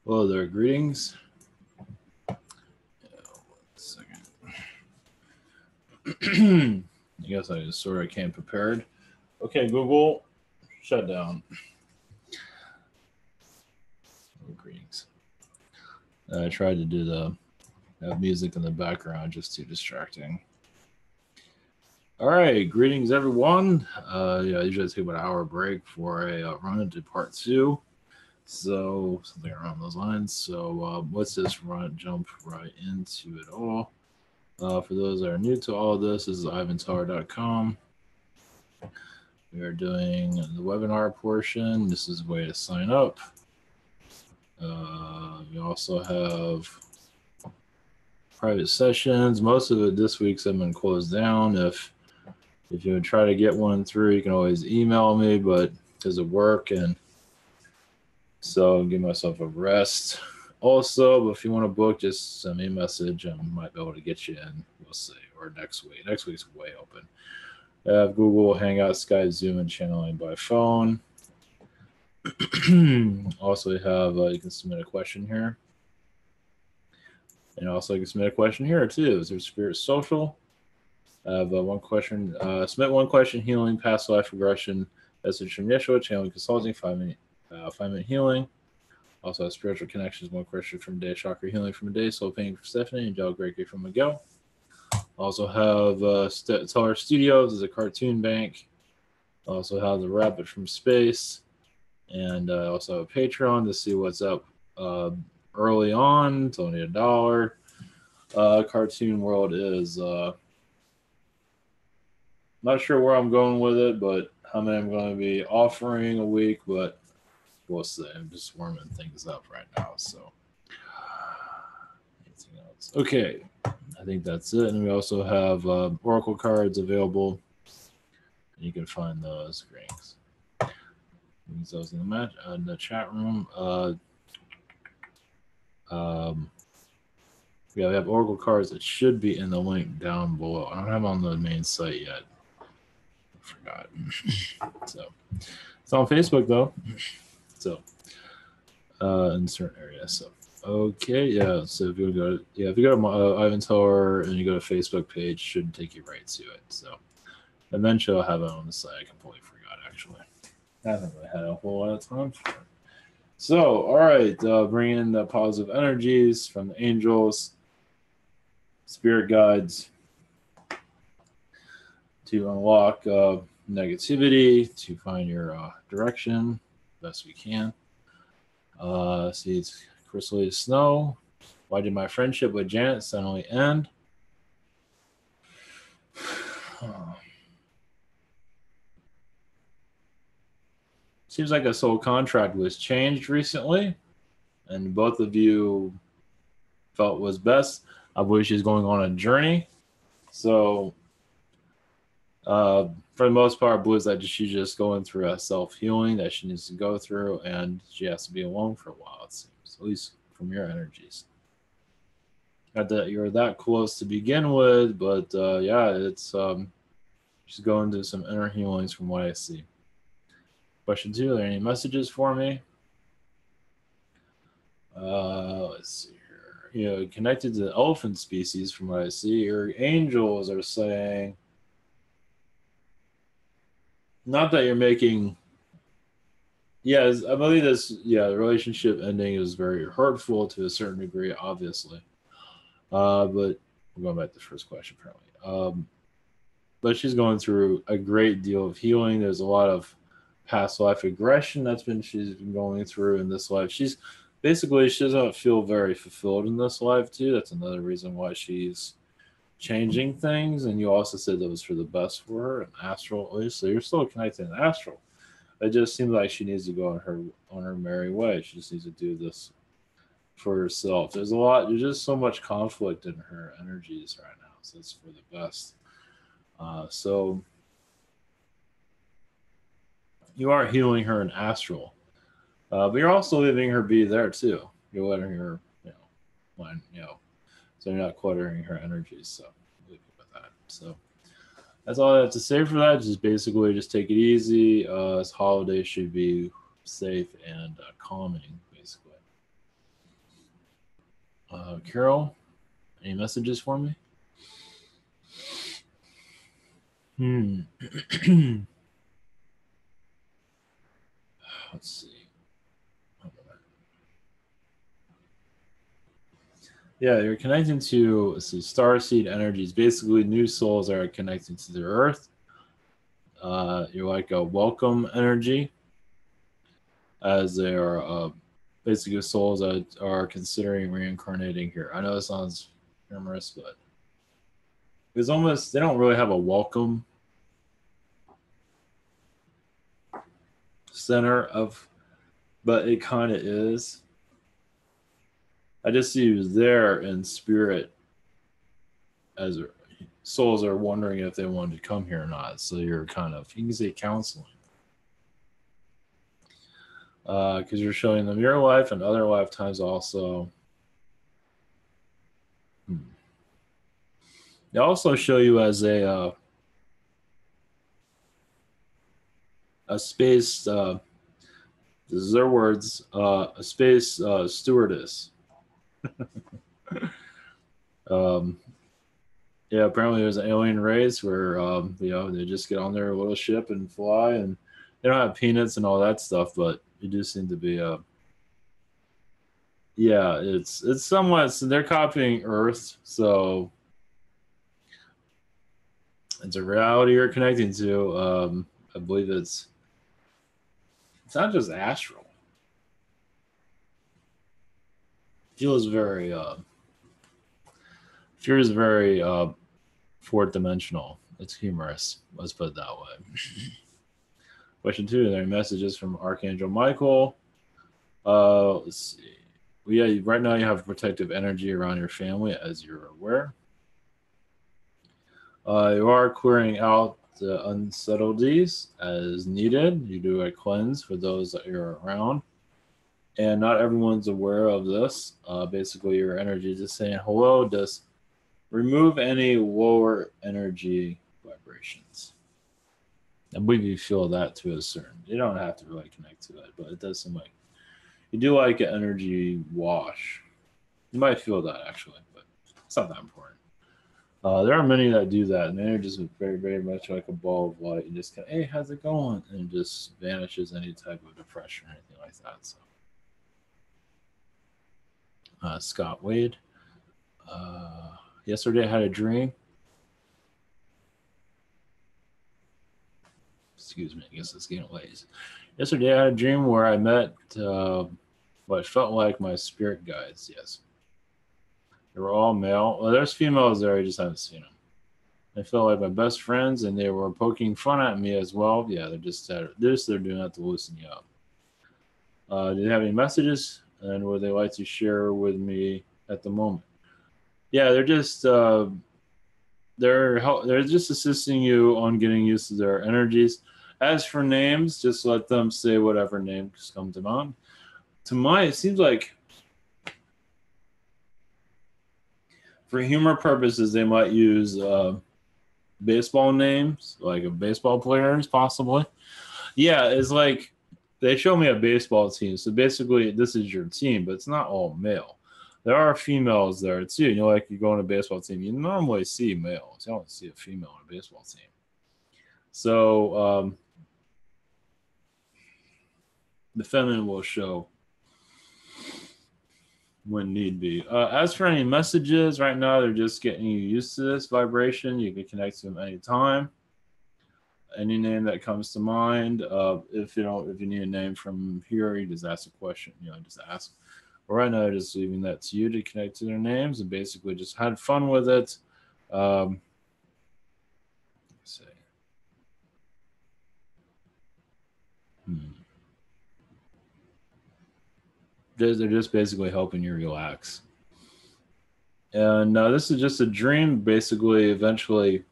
Hello there, greetings. Yeah, 1 second. I guess I just sort of came prepared. Okay, Google, shut down. Oh, greetings. I tried to do the music in the background, just too distracting. All right, greetings everyone. Yeah, I usually take about an hour break for a run into part 2. So something around those lines. So let's just jump right into it all. For those that are new to all of this is ivantar.com. We are doing the webinar portion. This is a way to sign up. We also have private sessions. Most of it this week's have been closed down. If you would try to get one through, you can always email me, but because of work, and so give myself a rest. Also, if you want to book, just send me a message. I might be able to get you in. We'll see. Or next week. Next week's way open. I have Google, Hangout, Skype, Zoom, and channeling by phone. Also, you have you can submit a question here. And also, you can submit a question here too. Is there Spirit Social? I have one question. Submit one question: healing, past life regression, message from Yeshua, channeling, consulting, 5-minute healing. Also have spiritual connections, one question from Day, chakra healing from a Day, soul painting from Stephanie, and Angelic Reiki from Miguel. Also have Teller Studios as a cartoon bank. Also have the Rabbit from Space, and also have a Patreon to see what's up early on. It's only $1. Cartoon World is not sure where I'm going with it, but how many I'm going to be offering a week, but we'll see. I'm just warming things up right now. So, anything else? Okay, I think that's it. And we also have Oracle cards available. And you can find those rings. Use those in the chat room. Yeah, we have Oracle cards that should be in the link down below. I don't have them on the main site yet. I forgot. So it's on Facebook though. So in certain areas. So okay, yeah. So if you go to Ivan Tower and you go to Facebook page, should take you right to it. So eventually I'll have it on the site. I completely forgot actually. I haven't really had a whole lot of time for it. So all right, bring in the positive energies from the angels, spirit guides, to unlock negativity, to find your direction best we can. See, it's Chrysalis Snow. Why did my friendship with Janet suddenly end? Seems like a soul contract was changed recently, and both of you felt was best. I believe she's going on a journey. So, for the most part, I believe that she's just going through a self-healing that she needs to go through, and she has to be alone for a while, it seems, at least from your energies. Not that you're that close to begin with, but yeah, it's she's going through some inner healings from what I see. Question 2, are there any messages for me? Let's see here. You know, connected to the elephant species from what I see, your angels are saying, not that you're making, yeah, I believe this, yeah, the relationship ending is very hurtful to a certain degree, obviously. But we're going back to the first question, apparently. But she's going through a great deal of healing. There's a lot of past life aggression she's been going through in this life. She doesn't feel very fulfilled in this life too. That's another reason why she's changing things. And you also said that was for the best for her and astral. So you're still connected in astral. It just seems like she needs to go on her merry way. She just needs to do this for herself. There's just so much conflict in her energies right now. So it's for the best. So you are healing her in astral, but you're also leaving her be there too. You're letting her, so you're not cluttering her energies. So leave it with that. So that's all I have to say for that. Just basically just take it easy. This holiday should be safe and calming, basically. Carol, any messages for me? Let's see. Yeah, you're connecting to, let's see, Starseed energies. Basically, new souls that are connecting to the Earth. You're like a welcome energy, as they are basically souls that are considering reincarnating here. I know it sounds humorous, but it's almost, they don't really have a welcome center of, but it kind of is. I just see you there in spirit, as souls are wondering if they wanted to come here or not. So you're kind of, you can say, counseling, because you're showing them your life and other lifetimes also. They also show you as a space. This is their words. A space stewardess. Yeah, apparently there's an alien race where they just get on their little ship and fly, and they don't have peanuts and all that stuff, but it do seem to be yeah, it's somewhat, so they're copying Earth, so it's a reality you're connecting to. I believe it's not just astral. Feels very fourth dimensional. It's humorous. Let's put it that way. Question 2, there are messages from Archangel Michael. Let's see. Well, yeah, right now you have protective energy around your family, as you're aware. You are clearing out the unsettledies as needed. You do a cleanse for those that you're around. And not everyone's aware of this. Basically, your energy is just saying hello, just remove any lower energy vibrations. I believe you feel that to a certain. You don't have to really connect to it, but it does seem like you do like an energy wash. You might feel that actually, but it's not that important. There are many that do that, and they're just very, very much like a ball of light, and just kind of, hey, how's it going? And it just vanishes any type of depression or anything like that. So, Scott Wade. Yesterday I had a dream. Excuse me, I guess it's getting late. Yesterday I had a dream where I met what felt like my spirit guides. Yes, they were all male. Well, there's females there. I just haven't seen them. They felt like my best friends, and they were poking fun at me as well. Yeah, they're doing that to loosen you up. Do they have any messages, and would they like to share with me at the moment? Yeah, they're just assisting you on getting used to their energies. As for names, just let them say whatever names come to mind. To mine, it seems like for humor purposes, they might use baseball names, like of baseball players, possibly. Yeah, it's like they show me a baseball team. So basically, this is your team, but it's not all male. There are females there too. You know, like you go on a baseball team, you normally see males. You don't see a female on a baseball team. So the feminine will show when need be. As for any messages, right now they're just getting you used to this vibration. You can connect to them anytime. Any name that comes to mind. If you need a name from here, you just ask a question. Just ask. But right now, just leaving that to you to connect to their names and basically just had fun with it. Let's see. They're just basically helping you relax. And this is just a dream. Basically, eventually,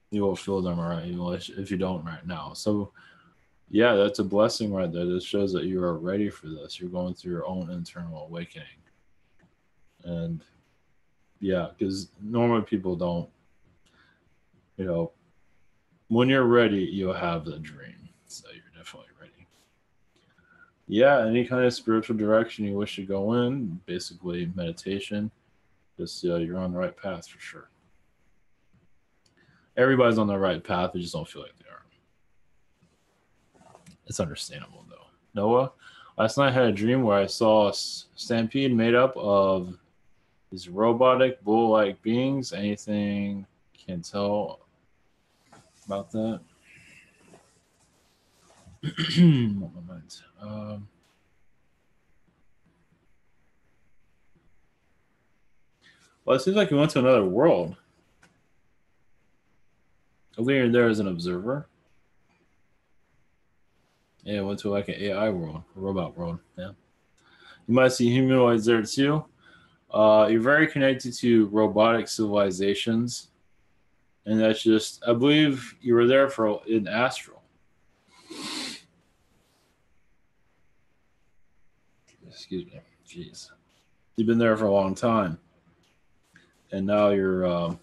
you will feel them right, if you don't right now. So, yeah, that's a blessing right there. This shows that you are ready for this. You're going through your own internal awakening. And yeah, because normally people don't, when you're ready, you'll have the dream. So you're definitely ready. Yeah, any kind of spiritual direction you wish to go in, basically meditation, just you're on the right path for sure. Everybody's on the right path, they just don't feel like they are. It's understandable though. Noah, last night I had a dream where I saw a stampede made up of these robotic bull-like beings. Anything can tell about that? One moment. Well, it seems like we went to another world. I think you're there as an observer. Yeah, went to like an AI world, a robot world. Yeah. You might see humanoids there too. You're very connected to robotic civilizations. And that's just, I believe you were there for in astral. Excuse me. Jeez. You've been there for a long time. And now you're,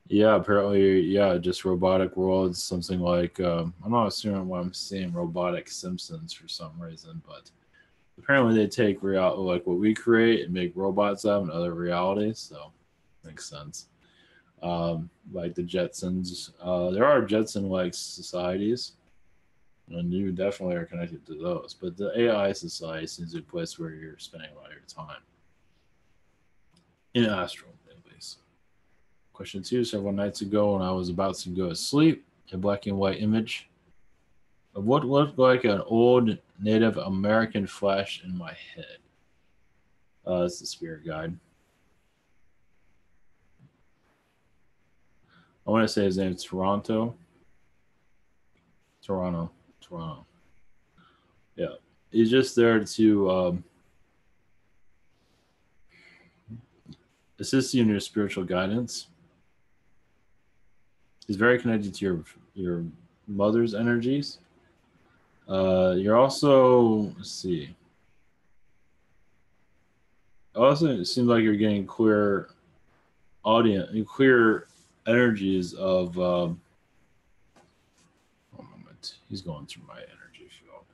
yeah, apparently, yeah, just robotic worlds, something like, I'm not assuming why I'm seeing robotic Simpsons for some reason, but apparently they take like what we create and make robots out in other realities, so makes sense. Like the Jetsons, there are Jetson-like societies, and you definitely are connected to those. But the AI society seems to be a place where you're spending a lot of your time in astral, at least. Question two: several nights ago, when I was about to go to sleep, a black and white image of what looked like an old Native American flashed in my head. It's the spirit guide. I want to say his name's Toronto. Toronto. Toronto. Yeah. He's just there to assist you in your spiritual guidance. He's very connected to your mother's energies. You're also, let's see. Also, it seems like you're getting clear energies of. One moment, he's going through my energy field.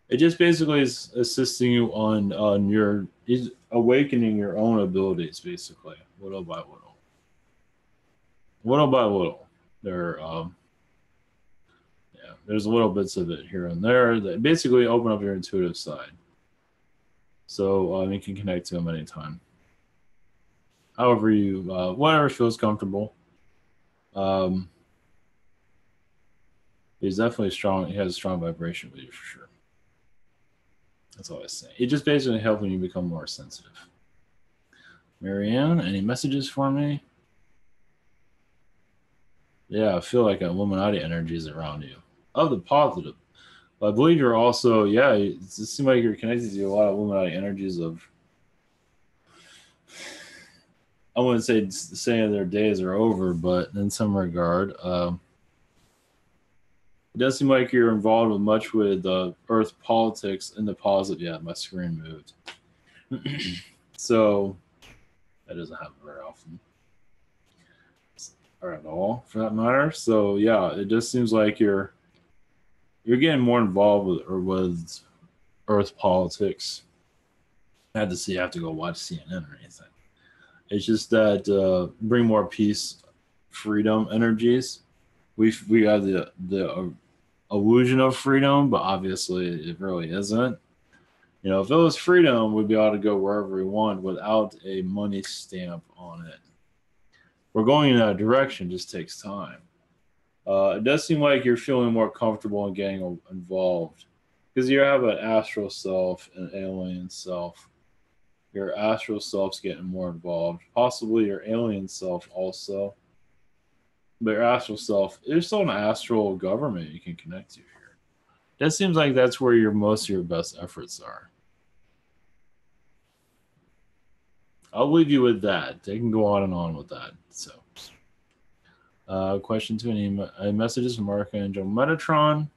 It just basically is assisting you on your, is awakening your own abilities, basically, little by little, little by little. There, yeah, there's little bits of it here and there that basically open up your intuitive side. So you can connect to him anytime. However you, whatever feels comfortable. Um, he's definitely strong. He has a strong vibration with you for sure. That's all I say. It just basically helping you become more sensitive. Marianne, any messages for me? Yeah, I feel like Illuminati energy is around you. Of the positive. But I believe you're also, yeah, it seems like you're connected to a lot of Illuminati energies of, I wouldn't say saying their days are over, but in some regard, it does seem like you're involved with much with Earth politics in the positive. Yeah, my screen moved. So that doesn't happen very often, or at all, for that matter. So yeah, it just seems like you're getting more involved with Earth politics. I had to see. I have to go watch CNN or anything. It's just that bring more peace, freedom energies. We have the illusion of freedom, but obviously it really isn't. You know, if it was freedom, we'd be able to go wherever we want without a money stamp on it. We're going in that direction, just takes time. It does seem like you're feeling more comfortable in getting involved because you have an astral self, an alien self. Your astral self's getting more involved. Possibly your alien self also. But your astral self, there's still an astral government you can connect to here. That seems like that's where most of your best efforts are. I'll leave you with that. They can go on and on with that. So, question two: any messages from Archangel Metatron?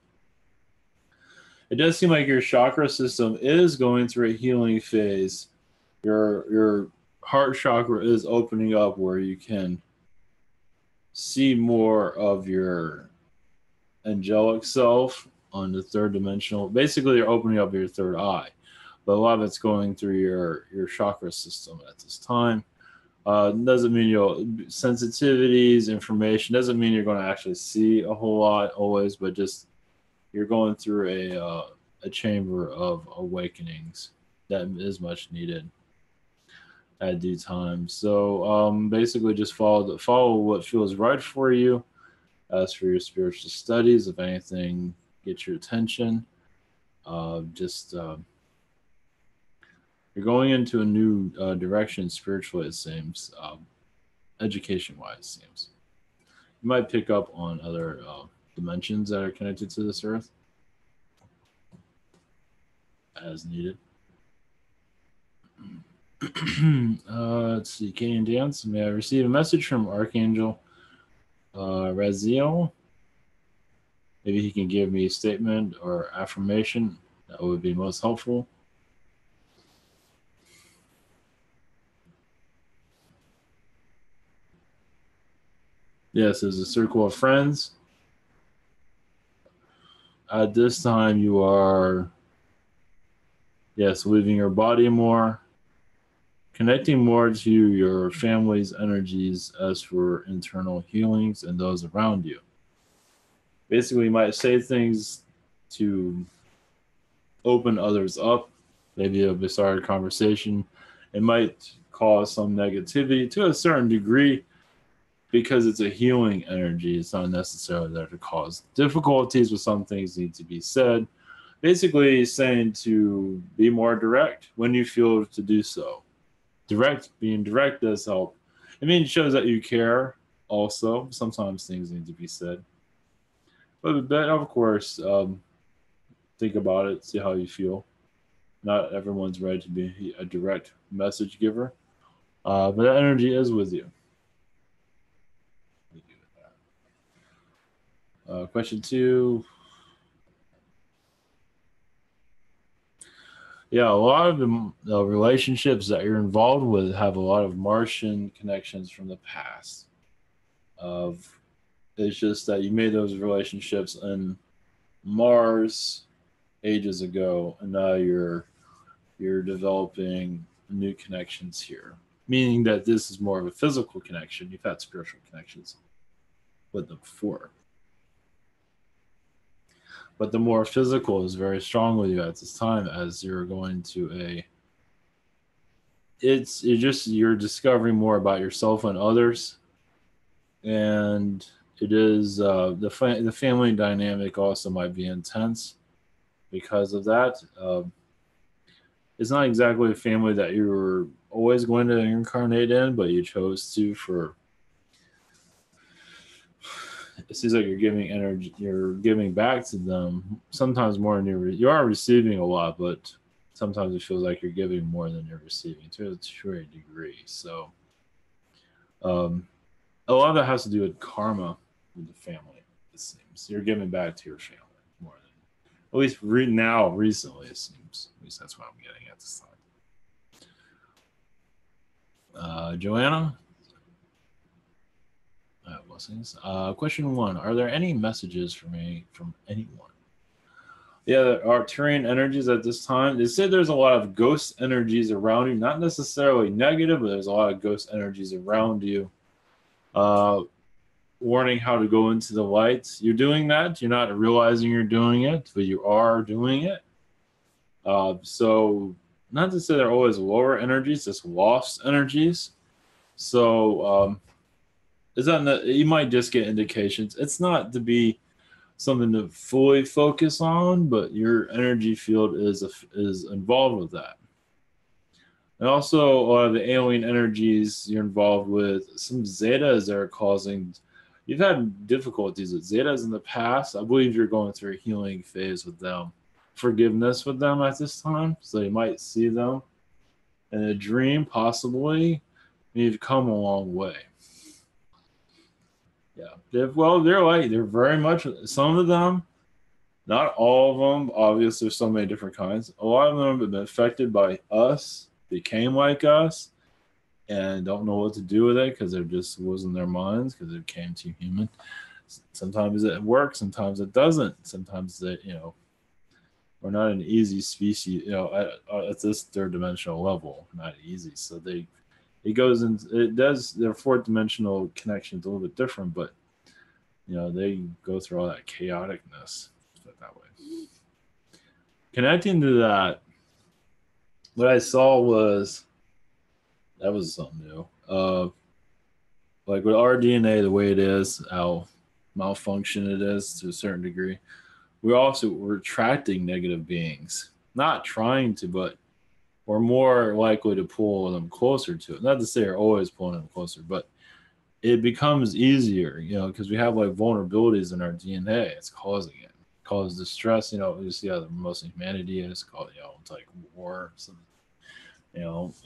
It does seem like your chakra system is going through a healing phase. Your heart chakra is opening up where you can see more of your angelic self. on the third dimensional. Basically, you're opening up your third eye, but a lot of it's going through your chakra system at this time. Doesn't mean you'll sensitivities, information. Doesn't mean you're going to actually see a whole lot always, but just you're going through a chamber of awakenings that is much needed at due time. So basically, just follow what feels right for you. As for your spiritual studies, if anything gets your attention, just you're going into a new direction spiritually. It seems, education-wise, it seems you might pick up on other dimensions that are connected to this earth as needed. Let's see, Canadian Dance. May I receive a message from Archangel Raziel? Maybe he can give me a statement or affirmation that would be most helpful. Yes, there's a circle of friends. At this time, you are, yes, leaving your body more, connecting more to your family's energies as for internal healings and those around you. Basically, you might say things to open others up. Maybe it'll start a conversation. It might cause some negativity to a certain degree because it's a healing energy. It's not necessarily there to cause difficulties, but some things need to be said. Basically, saying to be more direct when you feel to do so. Being direct does help. I mean, it shows that you care also. Sometimes things need to be said. But of course, think about it, see how you feel. Not everyone's ready to be a direct message giver, but that energy is with you. Question 2. Yeah, a lot of the relationships that you're involved with have a lot of Martian connections from the past. It's just that you made those relationships in Mars ages ago, and now you're developing new connections here. Meaning that this is more of a physical connection. You've had spiritual connections with them before. But the more physical is very strong with you at this time, as you're going to you're discovering more about yourself and others, and it is the family dynamic also might be intense because of that. It's not exactly a family that you were always going to incarnate in, but you chose to for. It seems like you're giving energy, you're giving back to them. Sometimes more than you are receiving a lot, but sometimes it feels like you're giving more than you're receiving to a degree. So, a lot of that has to do with karma with the family. It seems you're giving back to your family more than, at least recently. It seems. At least that's what I'm getting at this time. Joanna. Blessings. Question 1. Are there any messages for me from anyone? Yeah, there are Arcturian energies at this time. They say there's a lot of ghost energies around you. Not necessarily negative, but there's a lot of ghost energies around you. Warning how to go into the light. You're doing that. You're not realizing you're doing it, but you are doing it. So not to say they're always lower energies, just lost energies. So is that you might just get indications. It's not to be something to fully focus on, but your energy field is involved with that. And also a lot of the alien energies you're involved with, some zetas that are causing. You've had difficulties with zetas in the past. I believe you're going through a healing phase with them, forgiveness with them at this time. So you might see them in a dream, possibly. You've come a long way. Yeah. They're very much, some of them, not all of them. Obviously, there's so many different kinds. A lot of them have been affected by us, became like us, and don't know what to do with it because it just wasn't their minds because it became too human. Sometimes it works, sometimes it doesn't. Sometimes it, we're not an easy species, at this third dimensional level, not easy. So it goes in, it does, their fourth dimensional connections a little bit different, but they go through all that chaoticness, put it that way. Connecting to that, what I saw was something new. Like with our DNA, the way it is, how malfunction it is to a certain degree, we're attracting negative beings. Not trying to, but we're more likely to pull them closer to it. Not to say we're always pulling them closer, but it becomes easier, because we have like vulnerabilities in our DNA. It's causing it. Cause distress, you see how most of humanity is called, it's like war, some,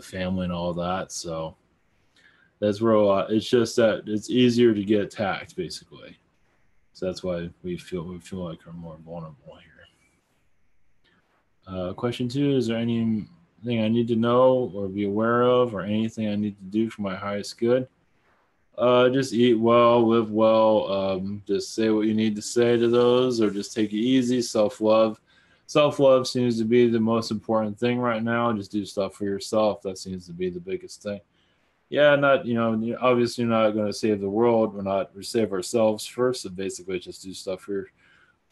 family and all that. So that's where a lot. It's just that it's easier to get attacked, basically. So that's why we feel like we're more vulnerable here. Question 2: is there anything I need to know or be aware of, or anything I need to do for my highest good? Just eat well, live well. Just say what you need to say to those, or just take it easy. Self-love seems to be the most important thing right now. Just do stuff for yourself. That seems to be the biggest thing. Yeah, not, obviously you're not going to save the world. We save ourselves first. So basically just do stuff for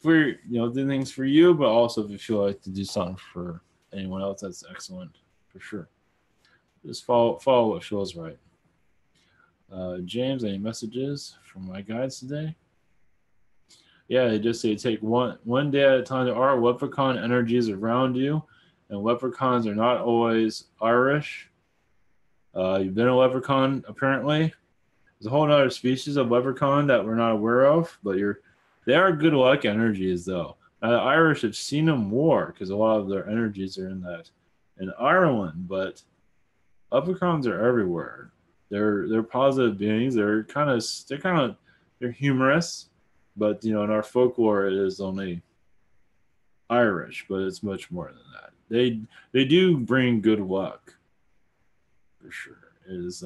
do things for you, but also if you feel like to do something for anyone else, that's excellent for sure. Just follow what feels right. James, any messages from my guides today? Yeah, they just say take one day at a time. There are leprechaun energies around you, and leprechauns are not always Irish. You've been a leprechaun, apparently. There's a whole other species of leprechaun that we're not aware of, but they are good luck energies, though. The Irish have seen them more because a lot of their energies are in Ireland, but leprechauns are everywhere. They're positive beings. They're humorous, but in our folklore it is only Irish, but it's much more than that. They do bring good luck for sure. It is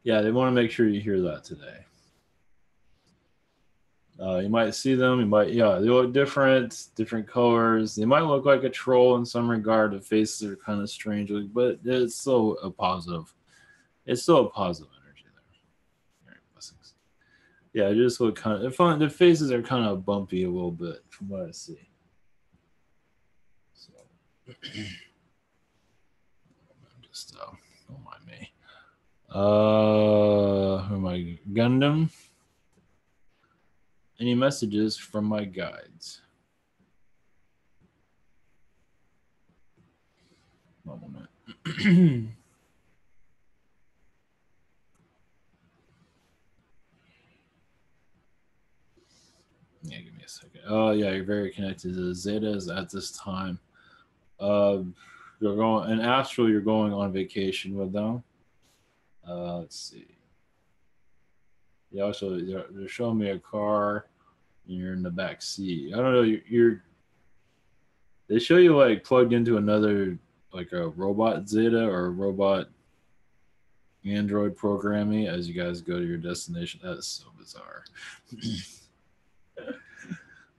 yeah, they want to make sure you hear that today. You might see them. They look different colors. They might look like a troll in some regard. The faces are kind of strange, but it's still a positive. It's still a positive energy there. All right, blessings. Yeah, it just look kind of fun. The faces are kind of bumpy a little bit from what I see. So, just don't mind me. Who am I? Gundam. Any messages from my guides? One moment. Yeah, give me a second. Oh, yeah, you're very connected to the Zetas at this time. You're going in astral. You're going on vacation with them. Let's see. Yeah, also they're showing me a car. And you're in the back seat. I don't know. They show you like plugged into another, like a robot Zeta or a robot Android programming as you guys go to your destination. That is so bizarre.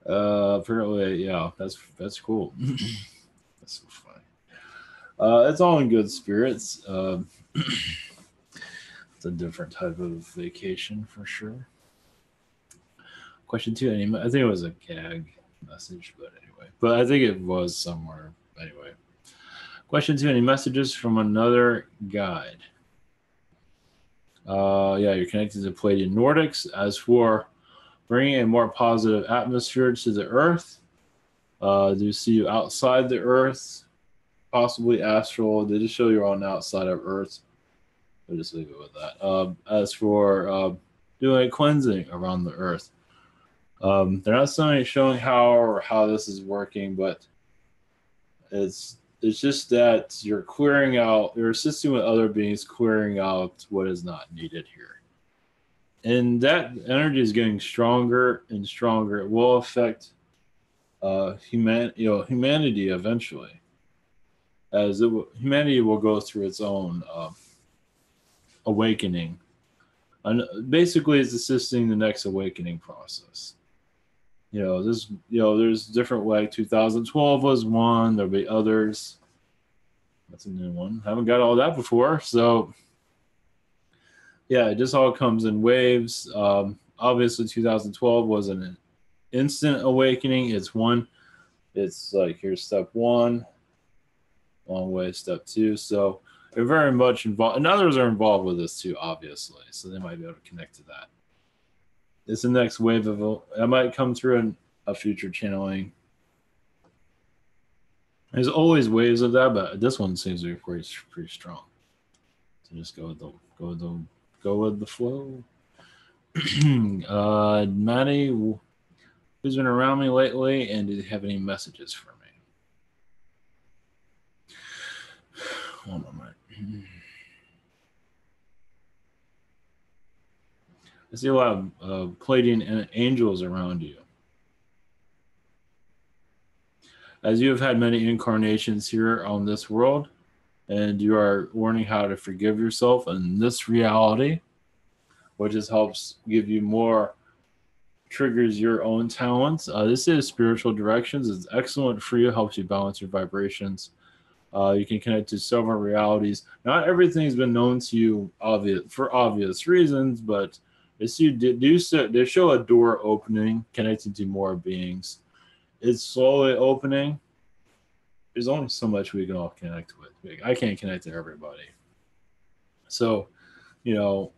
Apparently, yeah, that's cool. That's so funny. It's all in good spirits. It's a different type of vacation for sure. Question 2. I think it was a gag message, but anyway. But I think it was somewhere. Anyway. Question 2. Any messages from another guide? Yeah, you're connected to Palladian Nordics. As for bringing a more positive atmosphere to the Earth, do you see you outside the Earth? Possibly astral. They just show you're on the outside of Earth. I'll just leave it with that. As for doing a cleansing around the Earth, they're not showing how this is working, but it's just that you're clearing out, you're assisting with other beings clearing out what is not needed here. And that energy is getting stronger and stronger. It will affect humanity eventually, as humanity will go through its own awakening And basically, it's assisting the next awakening process. There's different way. 2012 was one. There'll be others. That's a new one. Haven't got all that before. So, yeah, it just all comes in waves. Obviously, 2012 was an instant awakening. It's one. It's like here's step one, long way, step two. So they're very much involved, and others are involved with this too, obviously. So they might be able to connect to that. It's the next wave of. I might come through in a future channeling. There's always waves of that, but this one seems to be pretty strong. So just go with the flow. Maddie, who's been around me lately, and do you have any messages for me? One moment. I see a lot of Pleiadian angels around you. As you have had many incarnations here on this world, and you are learning how to forgive yourself in this reality, which just helps give you more, triggers your own talents. This is spiritual directions. It's excellent for you, helps you balance your vibrations. You can connect to several realities. Not everything's been known to you for obvious reasons, but they show a door opening, connecting to more beings. It's slowly opening. There's only so much we can all connect with. I can't connect to everybody. So, you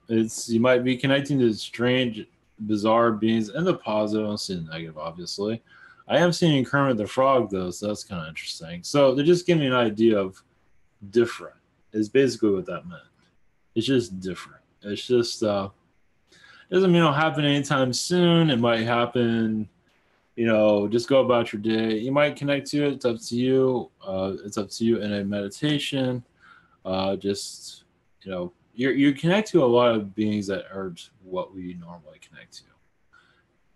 might be connecting to strange, bizarre beings and the positive. I don't see the negative, obviously. I am seeing Kermit the Frog, though, so that's kind of interesting. So they're just giving me an idea of different is basically what that meant. It's just different. It's just, doesn't mean it'll happen anytime soon. It might happen, just go about your day. You might connect to it. It's up to you. It's up to you in a meditation. You connect to a lot of beings that aren't what we normally connect to.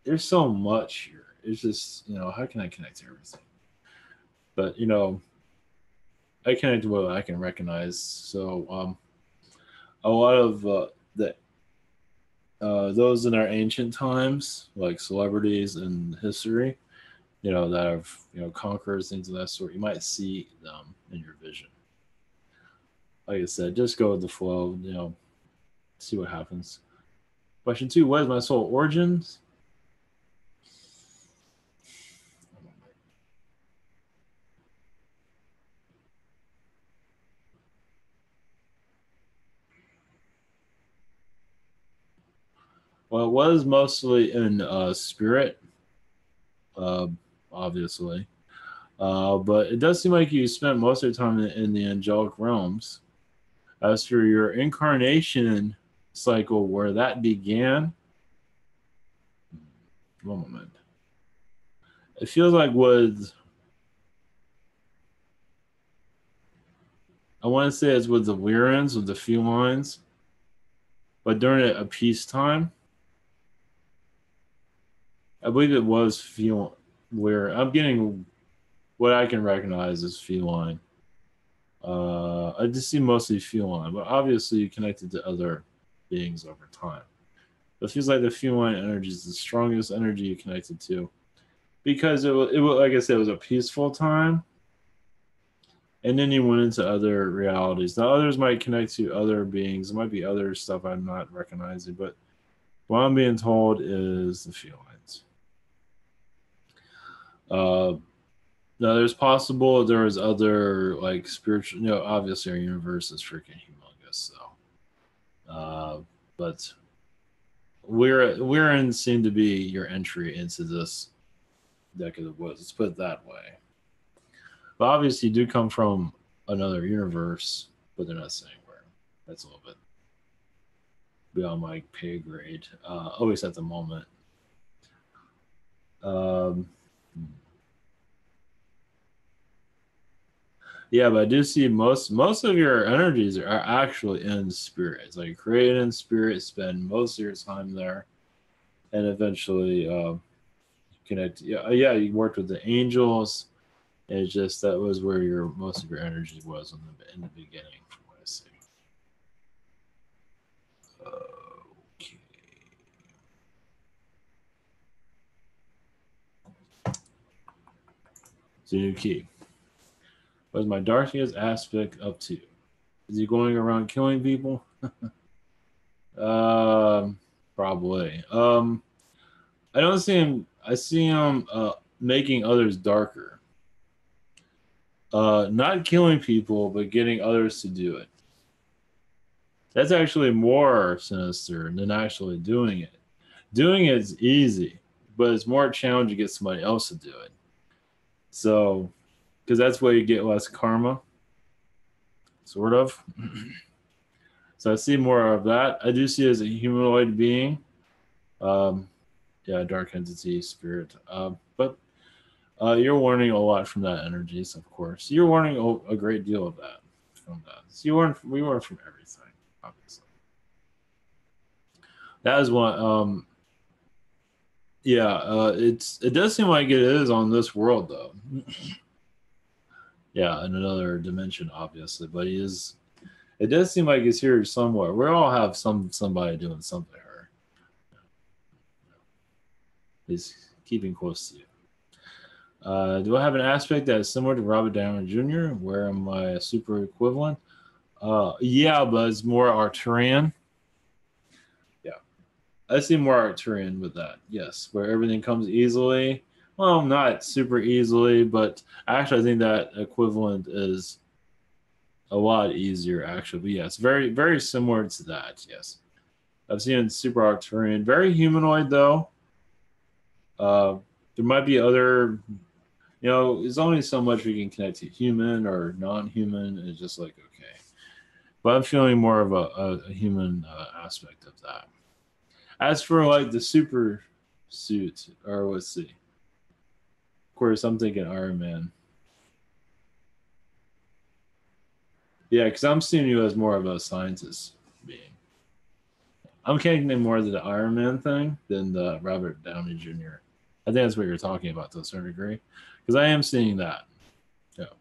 There's so much here. It's just, how can I connect to everything? But, I connect to what I can recognize. So, a lot of those in our ancient times, like celebrities in history, that have, conquerors, things of that sort, you might see them in your vision. Like I said, just go with the flow, see what happens. Question 2, what is my soul origins? Well, it was mostly in spirit, obviously. But it does seem like you spent most of your time in the angelic realms. As for your incarnation cycle, where that began, one moment. It feels like I want to say it's with the Lyrans, with the felines, but during a peacetime, I believe it was feline. Where I'm getting what I can recognize as feline. I just see mostly feline, but obviously you connected to other beings over time. It feels like the feline energy is the strongest energy you connected to, because it was like I said, it was a peaceful time, and then you went into other realities. Now others might connect to other beings. There might be other stuff I'm not recognizing, but what I'm being told is the felines. Now, there's possible there was other like spiritual. Obviously our universe is freaking humongous. So, but we're in seem to be your entry into this deck of the woods. Let's put it that way. But obviously, you do come from another universe, but they're not saying where. That's a little bit beyond my pay grade. Always at the moment. Yeah, but I do see most of your energies are actually in spirit. It's like create in spirit, spend most of your time there, and eventually connect. Yeah, you worked with the angels. And it's just that was where most of your energy was in the beginning, from what I see. It's a new key. What is my darkest aspect up to? Is he going around killing people? Probably. I don't see him. I see him making others darker. Not killing people, but getting others to do it. That's actually more sinister than actually doing it. Doing it is easy, but it's more challenging to get somebody else to do it. So, because that's where you get less karma, sort of. So I see more of that. I do see it as a humanoid being. Yeah, dark entity, spirit. But you're warning a lot from that energies, of course. You're warning a great deal of that from that. So we warn from everything, obviously. That is one. Yeah, it does seem like it is on this world though. Yeah, in another dimension, obviously, but he is. It does seem like he's here somewhere. We all have somebody doing something to her. He's keeping close to you. Do I have an aspect that is similar to Robert Downey Jr.? Where am I a super equivalent? Yeah, but it's more Arcturian. Yeah, I see more Arcturian with that. Yes, where everything comes easily. Well, not super easily, but actually, I think that equivalent is a lot easier. Actually, but yes, very very similar to that. Yes, I've seen super Arcturian, very humanoid though. There might be other, there's only so much we can connect to human or non-human. It's just like, okay. But I'm feeling more of a human aspect of that. As for like the super suit, or let's see. Of course, I'm thinking Iron Man. Yeah, because I'm seeing you as more of a scientist being. I'm connecting more to the Iron Man thing than the Robert Downey Jr. I think that's what you're talking about to a certain degree. Because I am seeing that. Yeah.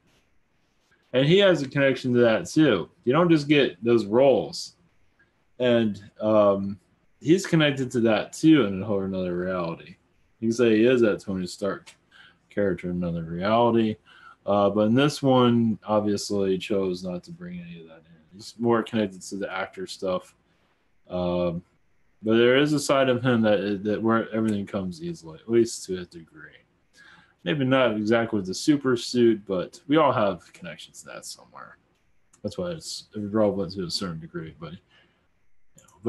And he has a connection to that too. You don't just get those roles. And he's connected to that too in a whole another reality. You can say he is that Tony Stark character in another reality. But in this one, obviously, he chose not to bring any of that in. He's more connected to the actor stuff. But there is a side of him that where everything comes easily, at least to a degree. Maybe not exactly with the super suit, but we all have connections to that somewhere. That's why it's relevant to a certain degree. But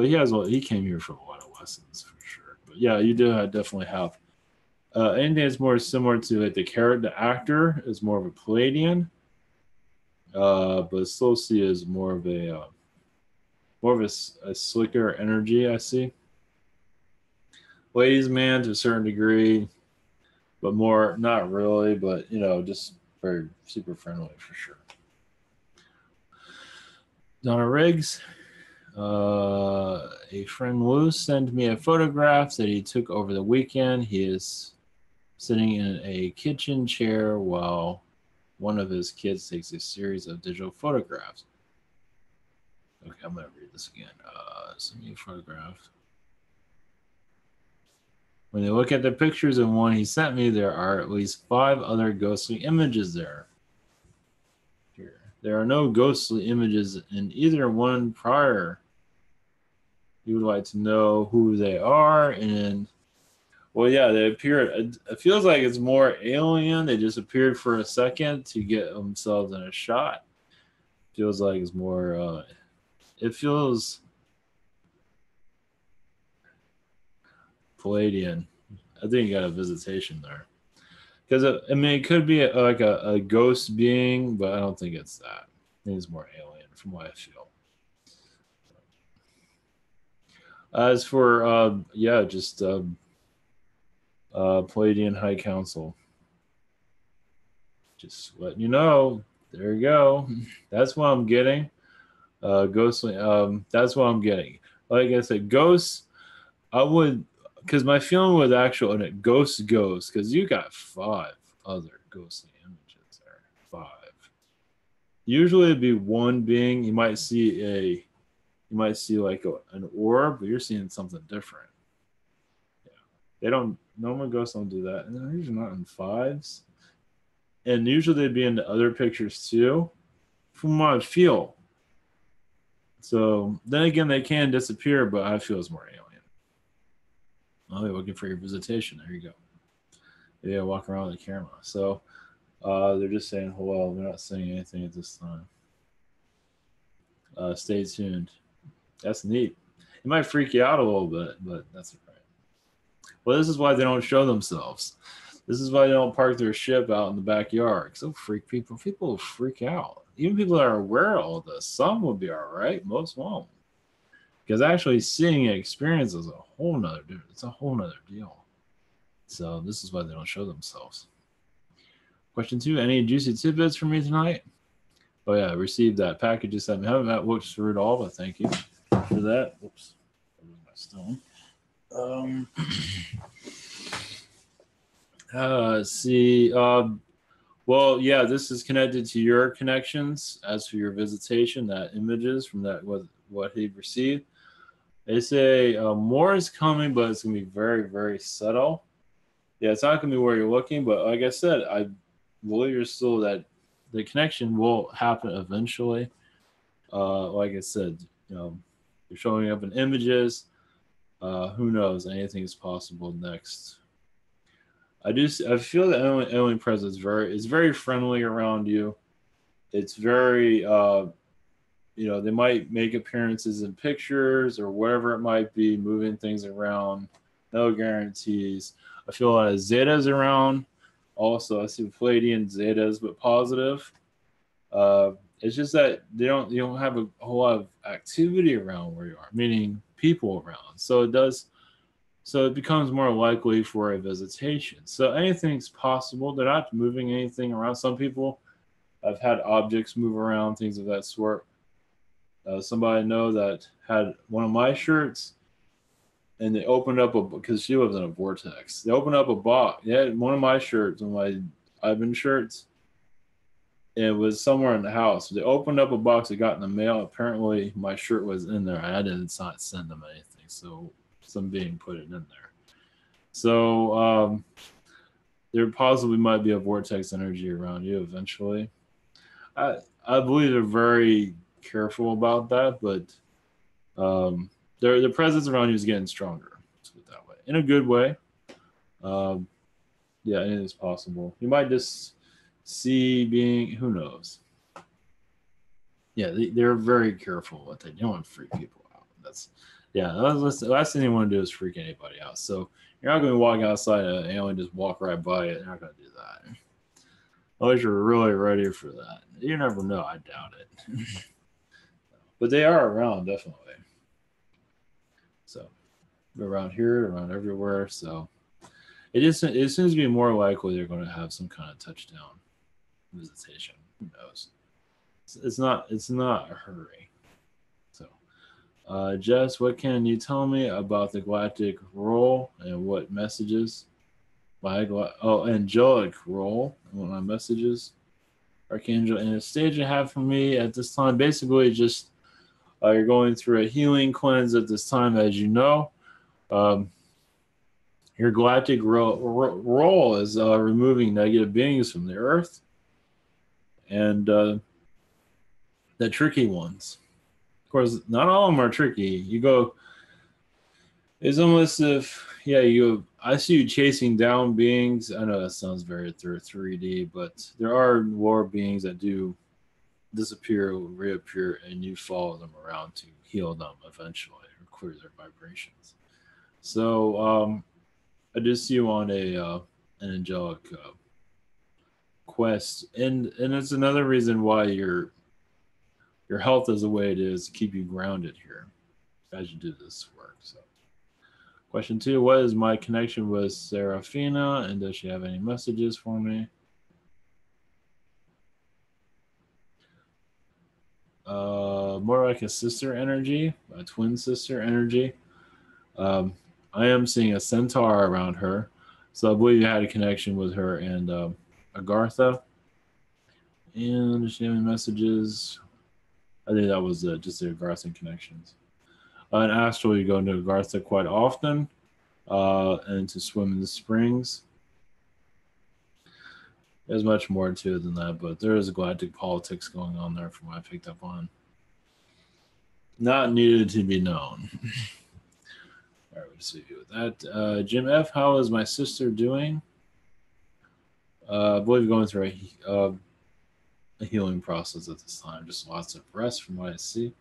he came here for a lot of lessons for sure. But yeah, you do definitely have anything that's more similar to like the actor is more of a Palladian, but still see is more of a slicker energy. I see. Ladies man to a certain degree, but more not really, but just very super friendly for sure. Donna Riggs, a friend Lou sent me a photograph that he took over the weekend. He is sitting in a kitchen chair while one of his kids takes a series of digital photographs. Okay, I'm going to read this again. Send me a photograph. When you look at the pictures in one he sent me, there are at least 5 other ghostly images there. Here. There are no ghostly images in either one prior. You would like to know who they are, and well, yeah, they appeared. It feels like it's more alien. They just appeared for a second to get themselves in a shot. Feels like it's more. It feels Palladian. I think you got a visitation there. Because it could be like a ghost being, but I don't think it's that. I think it's more alien, from what I feel. As for just Palladian High Council, just letting you know. There you go. That's what I'm getting. Ghostly. That's what I'm getting. Like I said, ghosts. I would, because my feeling with actual and it ghost, because you got 5 other ghostly images there. 5. Usually it'd be one being. You might see like an orb, but you're seeing something different. Yeah, they don't. Normal ghosts don't do that, and they're usually not in 5s. and usually they'd be in the other pictures too, from what I feel. So then again, they can disappear, but I feel it's more alien. Oh, you're looking for your visitation. There you go. Yeah, walk around with the camera. So they're just saying hello. They're not saying anything at this time. Stay tuned. That's neat. It might freak you out a little bit, but that's all right. Well, this is why they don't show themselves. This is why they don't park their ship out in the backyard. Because they'll freak people. People will freak out. Even people that are aware of all this. Some will be all right. Most won't. Because actually seeing an experience is a whole nother deal. It's a whole nother deal. So this is why they don't show themselves. Question 2, any juicy tidbits for me tonight? Oh yeah, I received that package you sent me. I haven't looked through it all, but thank you for that. Oops, my stone. Let's see. Well, yeah, this is connected to your connections. As for your visitation, that images from that what he received. They say more is coming, but it's gonna be very, very subtle. Yeah, it's not gonna be where you're looking, but like I said, I believe you're still that the connection will happen eventually. Like I said, you're showing up in images. Who knows? Anything is possible next. I feel that alien presence is very friendly around you. It's very they might make appearances in pictures or whatever it might be, moving things around. No guarantees. I feel a lot of Zetas around. Also, I see Palladian Zetas, but positive. It's just that you don't have a whole lot of activity around where you are, meaning people around. So it becomes more likely for a visitation. So anything's possible. They're not moving anything around. Some people have had objects move around, things of that sort. Somebody I know that had one of my shirts, and they opened up because she lives in a vortex. They opened up a box. They had one of my shirts, one of my Ivan shirts. And it was somewhere in the house. They opened up a box. They got in the mail. Apparently, my shirt was in there. I did not send them anything, so some being put it in there. So there possibly might be a vortex energy around you eventually. I believe they're very careful about that, but their presence around you is getting stronger. Let's put it that way, in a good way. Yeah, anything's possible. You might just see being, who knows. Yeah, they're very careful what they do. Don't want to freak people out. That's the last thing you want to do is freak anybody out. So you're not going to walk outside and alien just walk right by it. You're not going to do that. Unless you're really ready for that. You never know. I doubt it. But they are around, definitely. So they're around here, around everywhere. So it seems to be more likely they're going to have some kind of touchdown visitation. Who knows? It's not a hurry. So Jess, what can you tell me about the galactic role and what messages angelic role and what my messages Archangel Anastasia have for me at this time? Basically just you're going through a healing cleanse at this time, as you know. Your galactic role is removing negative beings from the earth and the tricky ones. Of course, not all of them are tricky. It's almost if, I see you chasing down beings. I know that sounds very 3D, but there are more beings that do disappear, reappear, and you follow them around to heal them eventually or clear their vibrations. So I just see you on an angelic quest, and it's another reason why your health is the way it is to keep you grounded here as you do this work. So, question 2: what is my connection with Serafina, and does she have any messages for me? More like a sister energy, a twin sister energy. I am seeing a centaur around her, so I believe you had a connection with her and Agartha. And does she have any messages? I think that was just the Agartha connections. In Astral, you go into Agartha quite often, and to swim in the springs. There's much more to it than that, but there is galactic politics going on there from what I picked up on. Not needed to be known. All right, we'll see you with that. Jim F., how is my sister doing? I believe going through a healing process at this time. Just lots of rest from what I see.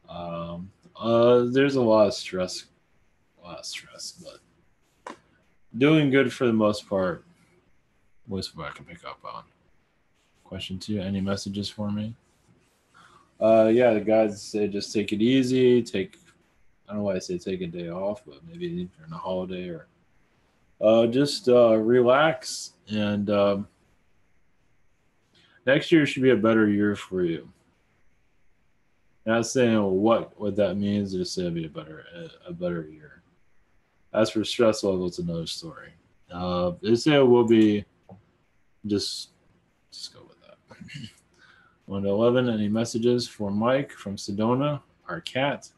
There's a lot of stress, but doing good for the most part. At least what I can pick up on. Question 2, any messages for me? Yeah, the guys say just take it easy. I don't know why I say take a day off, but maybe during a holiday or just relax. And next year should be a better year for you. Not saying what that means, just say it'll be a better year. As for stress level, it's another story. They say it will be just go with that. 1 to 11, any messages for Mike from Sedona, our cat?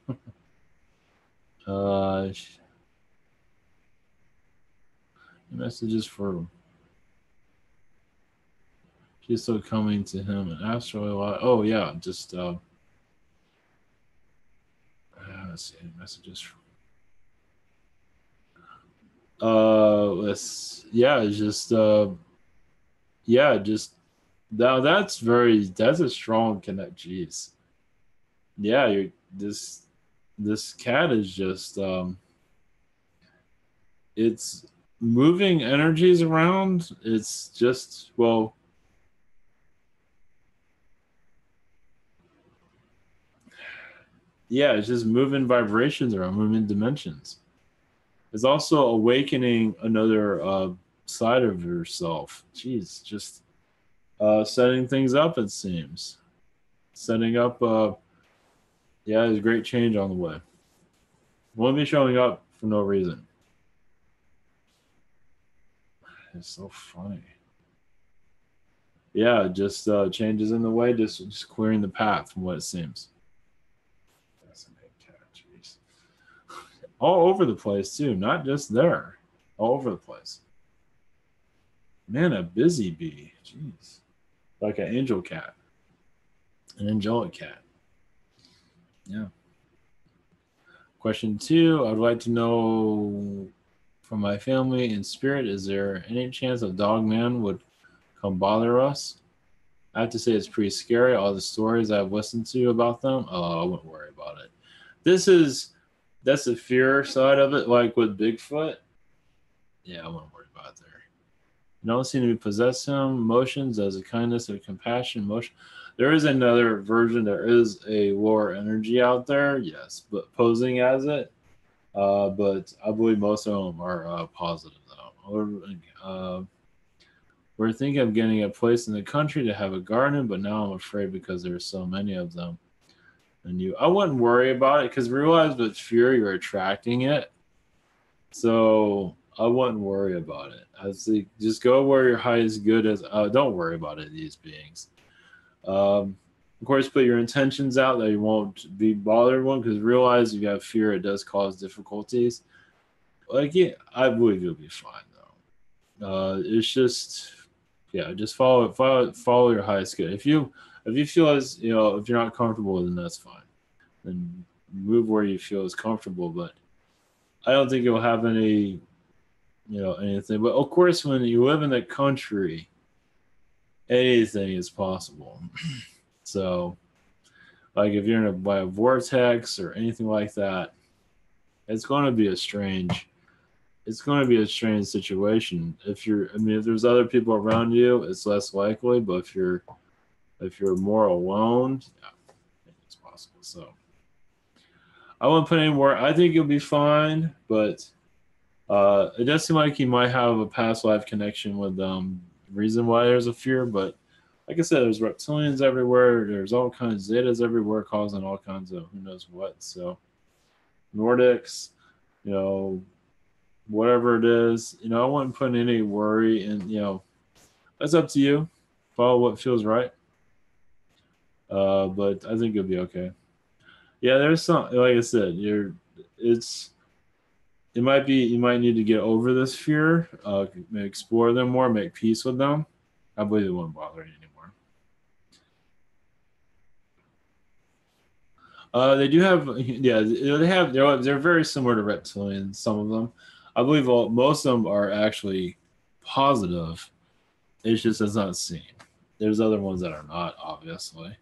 Messages for she's still coming to him and Astro a lot. Oh yeah, just let's see, any messages from just now that's a strong connect. Jeez. Yeah, this cat is just it's moving energies around. It's just it's just moving vibrations around, moving dimensions. It's also awakening another side of yourself. Jeez, just setting things up, it seems. Setting up, there's great change on the way. Won't be showing up for no reason. It's so funny. Yeah, just changes in the way, just clearing the path from what it seems. Jeez. All over the place too, not just there. All over the place. Man, a busy bee. Jeez. Like an angel cat. An angelic cat. Yeah. Question 2, I'd like to know from my family in spirit, is there any chance a dog man would come bother us? I have to say it's pretty scary. All the stories I've listened to about them, I wouldn't worry about it. That's the fear side of it, like with Bigfoot. Yeah, I wouldn't worry about it there. You don't seem to be possess him. Emotions as a kindness or compassion. Emotion. There is another version. There is a lower energy out there, yes, but posing as it. But I believe most of them are positive, though. We're thinking of getting a place in the country to have a garden, but now I'm afraid because there's so many of them. And I wouldn't worry about it because realize with fear you're attracting it. So I wouldn't worry about it. I think just go where your highest good is. Don't worry about it, these beings. Of course, put your intentions out that you won't be bothered one because realize you have fear. It does cause difficulties. I believe you'll be fine though. It's just just follow your highest good. If you feel as if you're not comfortable, then that's fine. Then move where you feel is comfortable. But I don't think you'll have any anything. But of course, when you live in the country, anything is possible. So, like if you're by a vortex or anything like that, it's going to be a strange situation. If there's other people around you, it's less likely. But if you're more alone, it's possible. So, I won't put any more. I think you'll be fine, but it does seem like you might have a past life connection with reason why there's a fear. But like I said, there's reptilians everywhere. There's all kinds of zetas everywhere, causing all kinds of who knows what. So Nordics, whatever it is, I wouldn't put any worry in. That's up to you. Follow what feels right. But I think you'll be okay. Yeah, there's some. Like I said, you might need to get over this fear, explore them more, make peace with them. I believe it won't bother you anymore. They do have, yeah, they have. They're very similar to reptilians. Some of them, I believe, most of them are actually positive. It's just it's not seen. There's other ones that are not, obviously,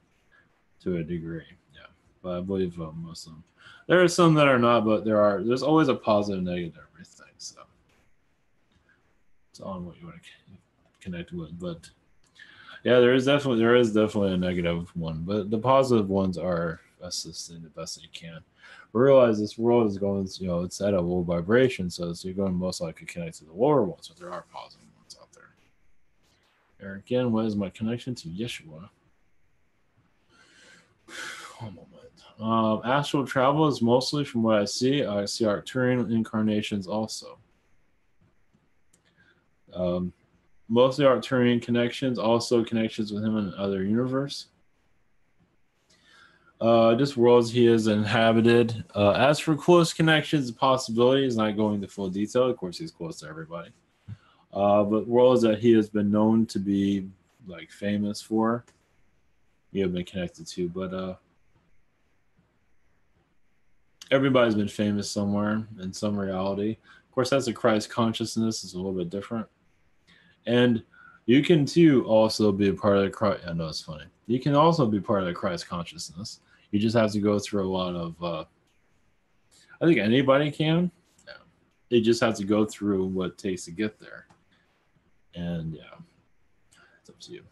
to a degree. Yeah, but I believe most of them. There are some that are not, but there's always a positive and negative to everything. So it's on what you want to connect with. But yeah, there is definitely a negative one, but the positive ones are assisting the best that you can. Realize this world is going, it's at a low vibration, so you're going to most likely connect to the lower ones, but there are positive ones out there. There again, what is my connection to Yeshua? One moment. Astral travel is mostly from what I see. I see Arcturian incarnations also. Mostly Arcturian connections, also connections with him in another universe. Just worlds he has inhabited. As for close connections and possibilities, not going into full detail. Of course, he's close to everybody. But worlds that he has been known to be like famous for, he have been connected to. But everybody's been famous somewhere in some reality. Of course, that's a Christ consciousness. It's a little bit different. And you can too also be a part of the Christ. I know it's funny. You can also be part of the Christ consciousness. You just have to go through a lot of. I think anybody can. Yeah. They just have to go through what it takes to get there. And yeah, it's up to you.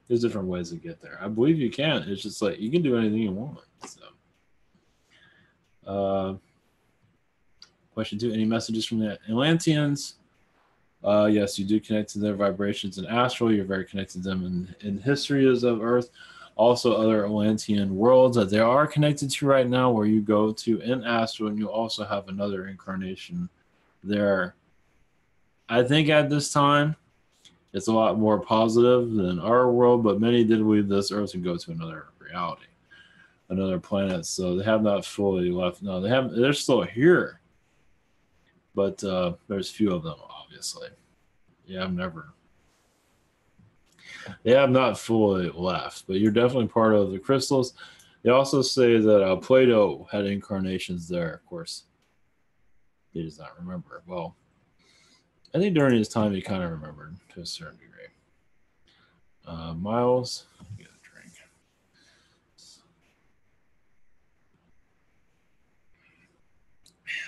There's different ways to get there. I believe you can. It's just like you can do anything you want. So, question 2: any messages from the Atlanteans? Yes, you do connect to their vibrations in astral. You're very connected to them in histories of Earth. Also, other Atlantean worlds that they are connected to right now, where you go to in astral, and you also have another incarnation there. I think at this time, it's a lot more positive than our world, but many did leave this Earth and go to another reality, another planet. So they have not fully left. No, they're still here, but there's few of them, obviously. Yeah, they have not fully left, but you're definitely part of the crystals. They also say that Plato had incarnations there. Of course, he does not remember. Well, I think during his time he kind of remembered to a certain degree. Miles, get a drink.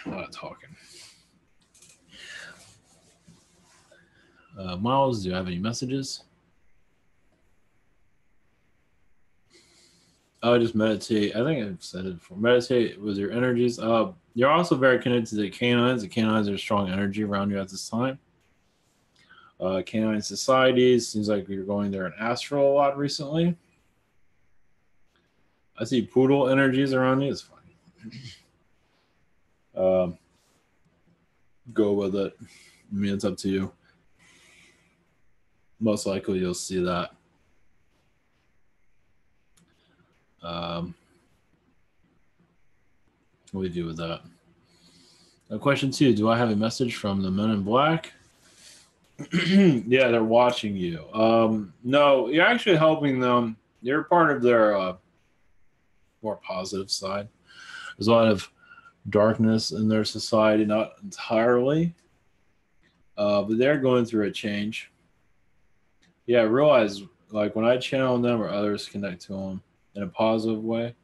A lot of talking. Miles, do you have any messages? Just meditate. I think I've said it before. Meditate with your energies. You're also very connected to the canines. The canines are strong energy around you at this time. Canine societies. Seems like you're going there in astral a lot recently. I see poodle energies around you. It's funny. Go with it. I mean, it's up to you. Most likely you'll see that. What do we do with that? Question 2: do I have a message from the Men in Black? Yeah, they're watching you. No, you're actually helping them. You're part of their more positive side. There's a lot of darkness in their society, not entirely, but they're going through a change. Yeah, I realize, like, when I channel them or others connect to them in a positive way,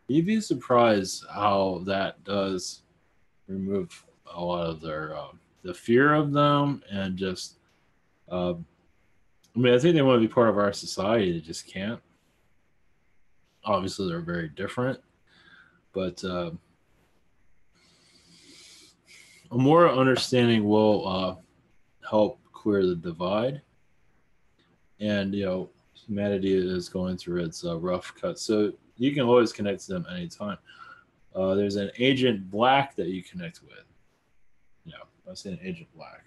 you'd be surprised how that does remove a lot of their the fear of them and just. I mean, I think they want to be part of our society. They just can't. Obviously, they're very different, but a more understanding will help clear the divide. And humanity is going through its rough cut, so you can always connect to them anytime. There's an Agent Black that you connect with. Yeah, I see an Agent Black.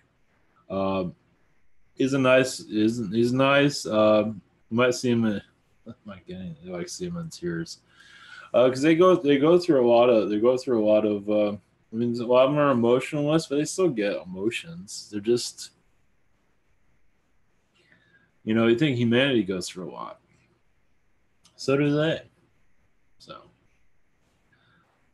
He's nice. You might see him. You like see him in tears because they go through a lot of. I mean, a lot of them are emotionless, but they still get emotions. They're just You know, you think humanity goes through a lot. So do they. So,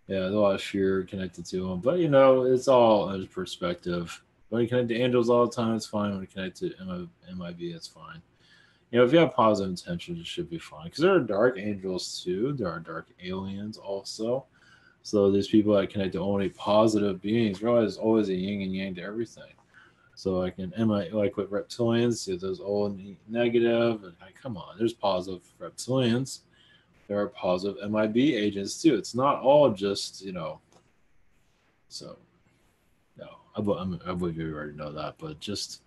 yeah, there's a lot of fear connected to them. But, you know, it's all a perspective. When you connect to angels all the time, it's fine. When you connect to MIB, it's fine. You know, if you have positive intentions, it should be fine. Because there are dark angels too. There are dark aliens also. So there's people that connect to only positive beings. There's always a yin and yang to everything. So like in MI, like with reptilians, there's all negative. And like, come on, there's positive reptilians. There are positive MIB agents too. It's not all just, you know. So no, I believe you already know that, but just,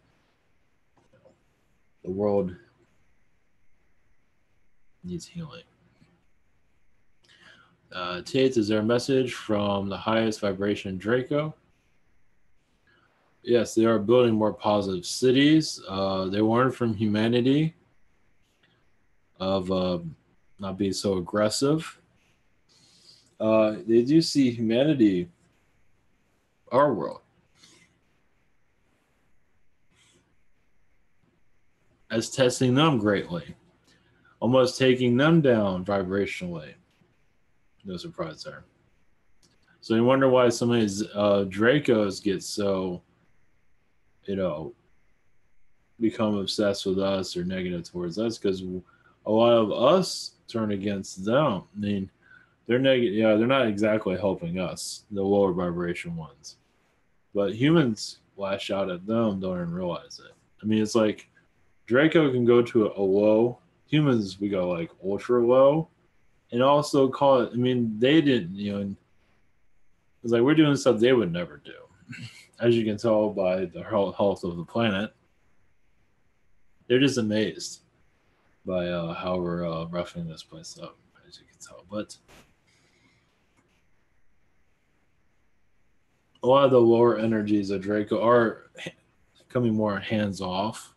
you know, the world needs healing. Tate, is there a message from the highest vibration Draco? Yes, they are building more positive cities. They learned from humanity of not being so aggressive. They do see humanity, our world, as testing them greatly, almost taking them down vibrationally. No surprise there. So you wonder why some of these Dracos get so, you know, become obsessed with us or negative towards us, because a lot of us turn against them. I mean, they're negative. Yeah, they're not exactly helping us, the lower vibration ones. But humans lash out at them, don't even realize it. I mean, it's like Draco can go to a low. Humans, we go like ultra low, and also call it. I mean, they didn't. You know, it's like we're doing stuff they would never do, as you can tell by the health of the planet. They're just amazed by how we're roughing this place up, as you can tell. But a lot of the lower energies of Draco are becoming more hands off.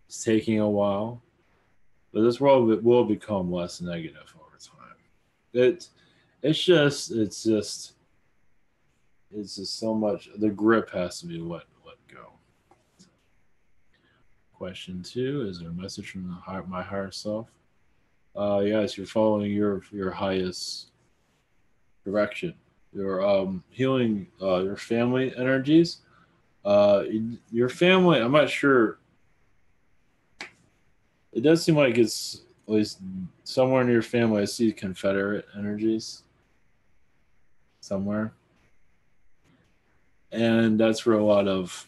It's taking a while, but this world will become less negative over time. It it's just so much. The grip has to be let go. Question 2: is there a message from my higher self? Yes, you're following your highest direction. You're healing your family energies. Your family. I'm not sure. It does seem like it's at least somewhere in your family. I see Confederate energies somewhere, and that's where a lot of,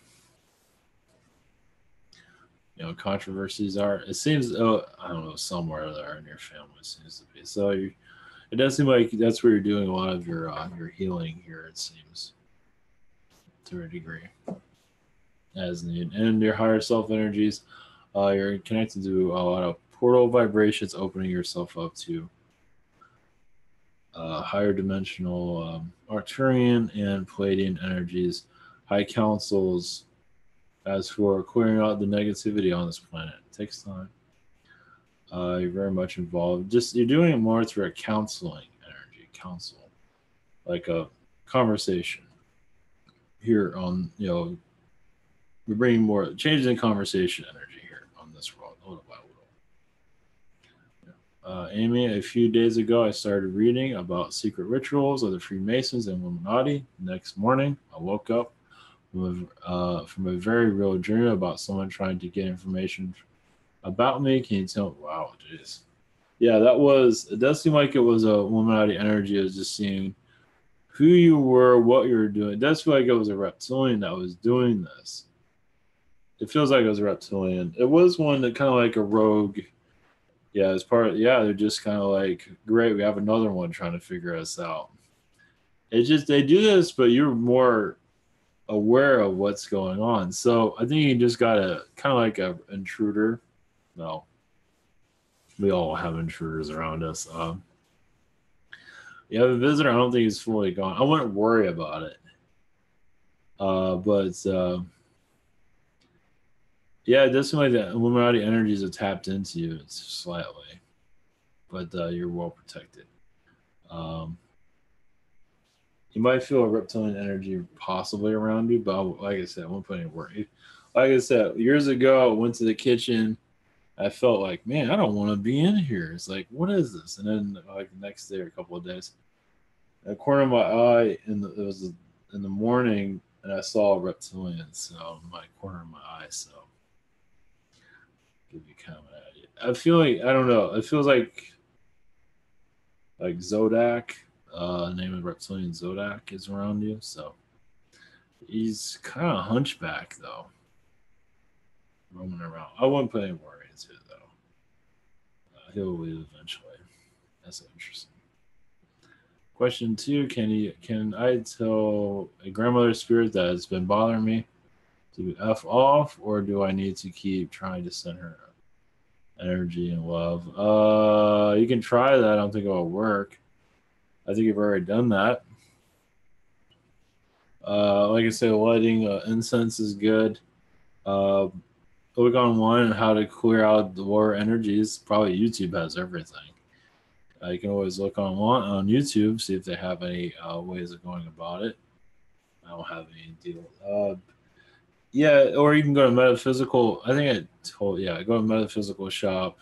you know, controversies are. It seems, oh, I don't know, somewhere there in your family seems to be. So it does seem like that's where you're doing a lot of your healing here. It seems to a degree as needed, and your higher self energies. You're connected to a lot of portal vibrations, opening yourself up to higher dimensional Arcturian and Palladian energies, high councils. As for clearing out the negativity on this planet, it takes time. You're very much involved. Just you're doing it more through a counseling energy, counsel, like a conversation. Here on, you know, we're bringing more changes in conversation energy here on this world, little by little. Amy, a few days ago, I started reading about secret rituals of the Freemasons and Illuminati. Next morning, I woke up from a very real dream about someone trying to get information about me. Can you tell me? Wow, jeez. Yeah, it does seem like it was a Illuminati energy of just seeing who you were, what you were doing. It does feel like it was a reptilian that was doing this. It feels like it was a reptilian. It was one that kind of like a rogue. Yeah, it's part of, yeah, they're just kind of like, great, we have another one trying to figure us out. It's just, they do this, but you're more aware of what's going on. So I think you just got to kind of like a intruder. No, we all have intruders around us. You have a visitor. I don't think he's fully gone. I wouldn't worry about it. But yeah, it does seem like the Illuminati energies have tapped into you. It's slightly, but you're well protected. Um, you might feel a reptilian energy possibly around you, but like I said, I won't put any worry. Like I said, years ago, I went to the kitchen I felt like, man, I don't want to be in here. It's like, what is this? And then like the next day or a couple of days, in the corner of my eye, it was in the morning, and I saw a reptilian. So in my corner of my eye. So give you kind of an idea. I feel like I don't know. It feels like Zodak. Name of the reptilian Zodak is around you. So he's kind of hunchback though, roaming around. I wouldn't put any worry into it though. He'll leave eventually. That's interesting. Question 2: Can I tell a grandmother's spirit that it's been bothering me to f off, or do I need to keep trying to send her energy and love? You can try that. I don't think it'll work. I think you've already done that. Like I said, lighting incense is good. Look on one how to clear out the lower energies. Probably YouTube has everything. You can always look on YouTube, see if they have any ways of going about it. I don't have any deal. Yeah, or you can go to metaphysical. I think I told go to metaphysical shop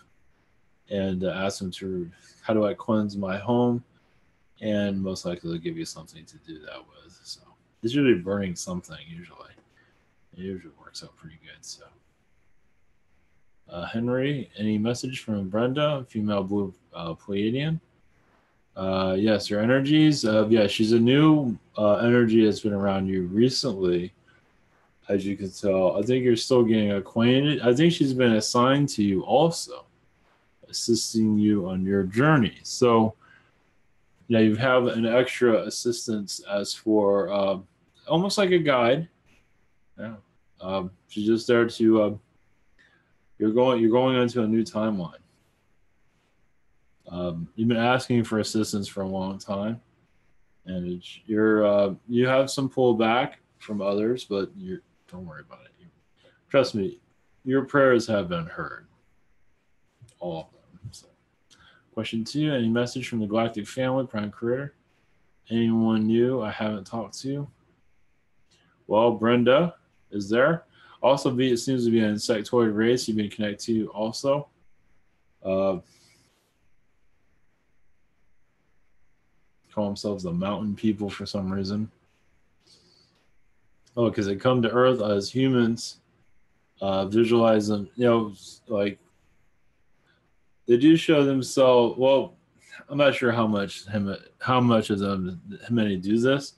and ask them to how do I cleanse my home, and most likely they'll give you something to do that with. So it's usually burning something. Usually, it usually works out pretty good. So. Henry, any message from Brenda, female blue Pleiadian? Yes, your energies. Yeah, she's a new energy that's been around you recently, as you can tell. I think you're still getting acquainted. I think she's been assigned to you also, assisting you on your journey. So, yeah, you have an extra assistance as for almost like a guide. Yeah, she's just there to. You're going into a new timeline. You've been asking for assistance for a long time, and you have some pullback from others, but don't worry about it. Trust me, your prayers have been heard, all of them. So, question 2: any message from the Galactic family, Prime Creator? Anyone new I haven't talked to? Well, Brenda is there. Also, it seems to be an insectoid race you've been connected to also. Call themselves the mountain people for some reason. Oh, because they come to Earth as humans, visualize them, like they do show themselves. Well, I'm not sure how much of them, how many do this,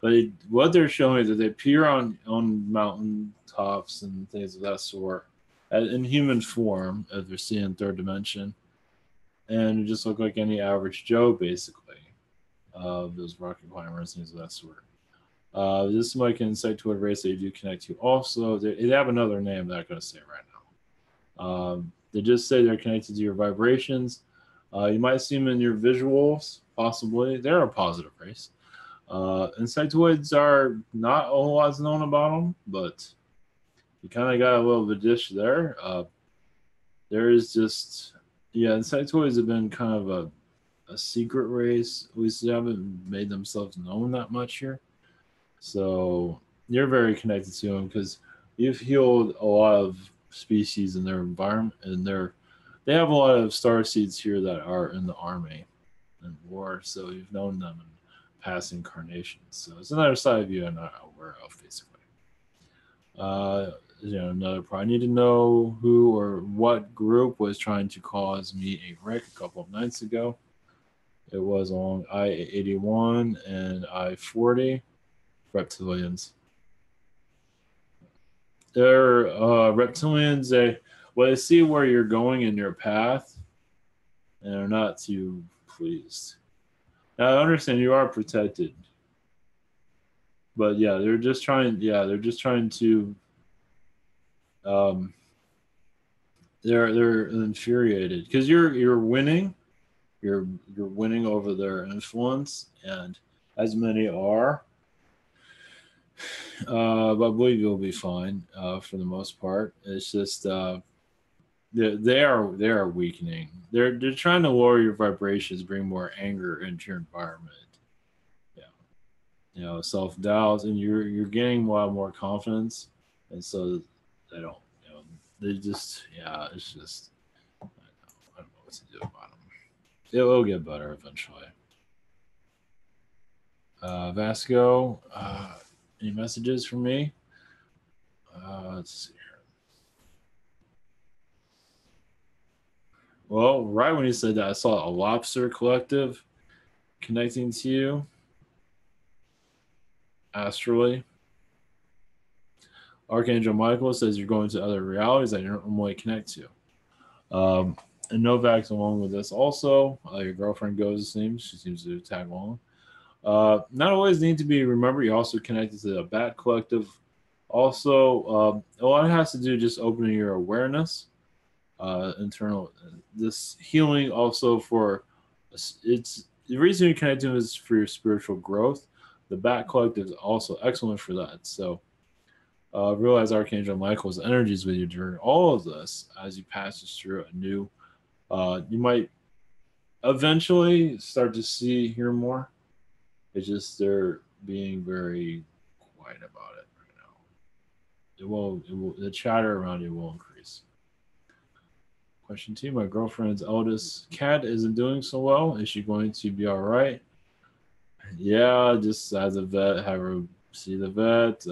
but what they're showing is that they appear on mountain tops and things of that sort, in human form, as they're seeing third dimension, and just look like any average Joe, basically. Those rocket climbers, things of that sort. This is like an insectoid race they do connect to. Also, they have another name that I'm going to say right now. They just say they're connected to your vibrations. You might see them in your visuals, possibly. They're a positive race. Insectoids are not a whole lot's known about them, but you kind of got a little bit of a dish there. There is just, insectoids have been kind of a secret race. At least they haven't made themselves known that much here. So you're very connected to them because you've healed a lot of species in their environment, and they have a lot of starseeds here that are in the army and war. So you've known them in past incarnations. So it's another side of you I'm not aware of, basically. Another part. I need to know who or what group was trying to cause me a wreck a couple of nights ago. It was along I-81 and I-40. Reptilians. They're reptilians. They see where you're going in your path, and are not too pleased. Now I understand you are protected, but yeah, they're just trying. Yeah, they're just trying to. They're infuriated because you're winning. You're winning over their influence, and as many are. But I believe you'll be fine for the most part. It's just they are weakening. They're trying to lower your vibrations, bring more anger into your environment. Yeah, self doubt, and you're gaining a lot more confidence, and so they don't. They just it's just what to do about them. It will get better eventually. Vasco, any messages from me? Let's see here. Well, right when you said that, I saw a lobster collective connecting to you astrally. Archangel Michael says you're going to other realities that you don't normally connect to. And Novak's along with this also. Your girlfriend goes, it seems. She seems to tag along. Not always need to be remembered. You're also connected to the Bat Collective. Also, a lot has to do just opening your awareness, internal. This healing also for it's the reason you connect to them is for your spiritual growth. The Bat Collective is also excellent for that. So realize Archangel Michael's energies with you during all of this as you pass through a new. You might eventually start to hear more. It's just they're being very quiet about it right now. It will. The chatter around you will increase. Question 2. My girlfriend's eldest cat isn't doing so well. Is she going to be all right? Yeah, just as a vet, have her see the vet.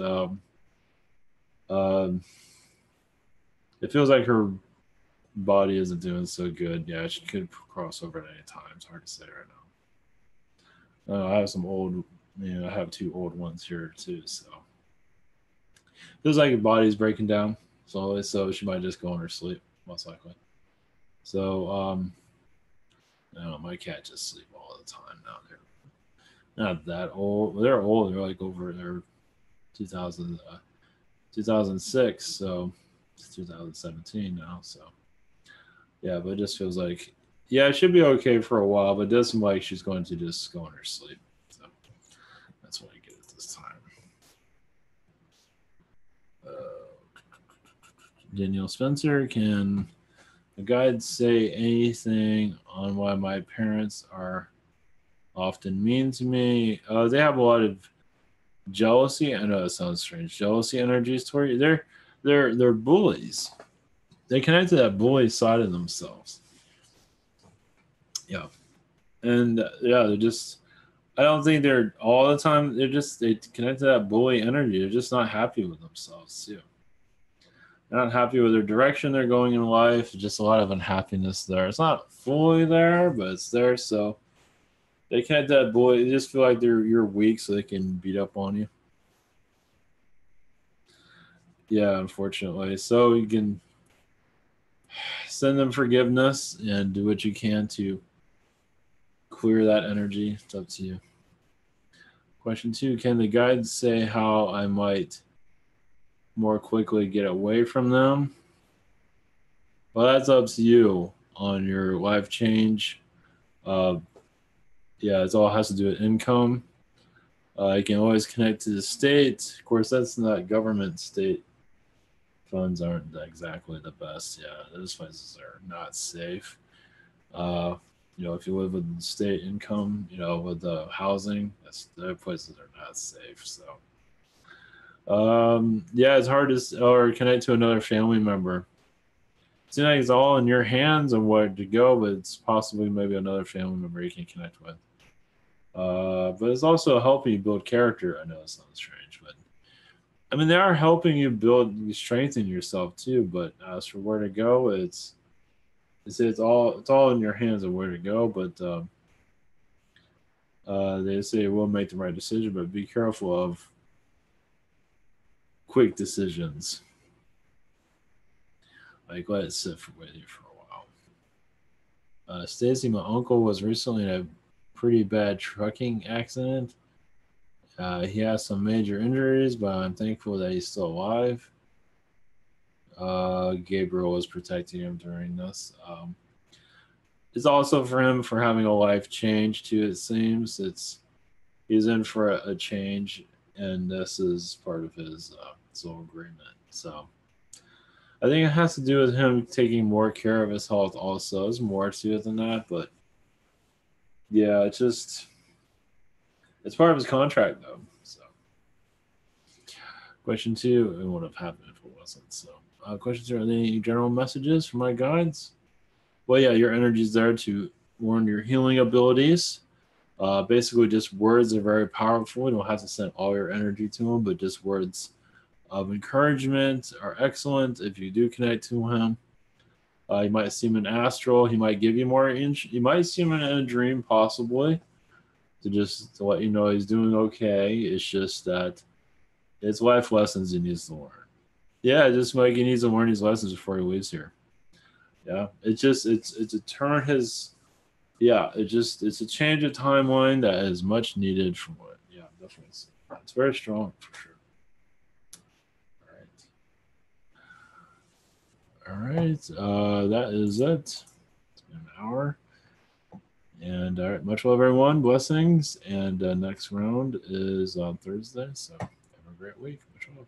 It feels like her body isn't doing so good. Yeah, she could cross over at any time. It's hard to say right now. I have some old, I have 2 old ones here too. So feels like her body's breaking down slowly. So she might just go in her sleep, most likely. So I don't know. My cat just sleep all the time now. They're not that old. They're old. They're like over their 2006. So it's 2017 now. So yeah, but it just feels like, yeah, it should be okay for a while, but it does seem like she's going to just go in her sleep. So that's what I get at this time. Danielle Spencer, can the guides say anything on why my parents are often mean to me? They have a lot of jealousy. I know that sounds strange. Jealousy energies toward you. They're bullies. They connect to that bully side of themselves. Yeah. And yeah, they're just, I don't think they're all the time. They connect to that bully energy. They're just not happy with themselves too. They're not happy with their direction they're going in life. Just a lot of unhappiness there. It's not fully there, but it's there. So they connect to that bully. They just feel like you're weak, so they can beat up on you. Yeah, unfortunately. So you can send them forgiveness and do what you can to clear that energy. It's up to you. Question 2, can the guides say how I might more quickly get away from them? Well, that's up to you on your life change. Yeah, it all has to do with income. You can always connect to the state. Of course, that's not government. State funds aren't exactly the best. Yeah, those places are not safe. If you live with state income, with the housing, their places are not safe. So, yeah, it's hard to or connect to another family member. It seems like it's all in your hands on where to go, but it's possibly maybe another family member you can connect with. But it's also helping you build character. I know it sounds strange, but I mean, they are helping you strengthen yourself too. But as for where to go, it's all in your hands of where to go. But they say we'll make the right decision, but be careful of quick decisions. Like let it sit with you for a while. Stacy, my uncle was recently in a pretty bad trucking accident. He has some major injuries, but I'm thankful that he's still alive. Gabriel was protecting him during this. It's also for him for having a life change too. It seems he's in for a change, and this is part of his soul agreement. So I think it has to do with him taking more care of his health. Also, there's more to it than that, but yeah, it's part of his contract though. So question 2, it wouldn't have happened if it wasn't. So question 2, are there any general messages for my guides? Well, yeah, your energy is there to warn your healing abilities. Basically, just words are very powerful. You don't have to send all your energy to him, but just words of encouragement are excellent if you do connect to him. You might see him in astral. He might give you more. You might see him in a dream, possibly, to let you know he's doing okay. It's just that it's life lessons he needs to learn. Yeah, just like he needs to learn these lessons before he leaves here. Yeah, it's a turn his. Yeah, it's a change of timeline that is much needed from what. Yeah, definitely. It's very strong for sure. All right. That is it. It's been an hour. And all right, much love, everyone. Blessings. And next round is on Thursday. So have a great week. Much love.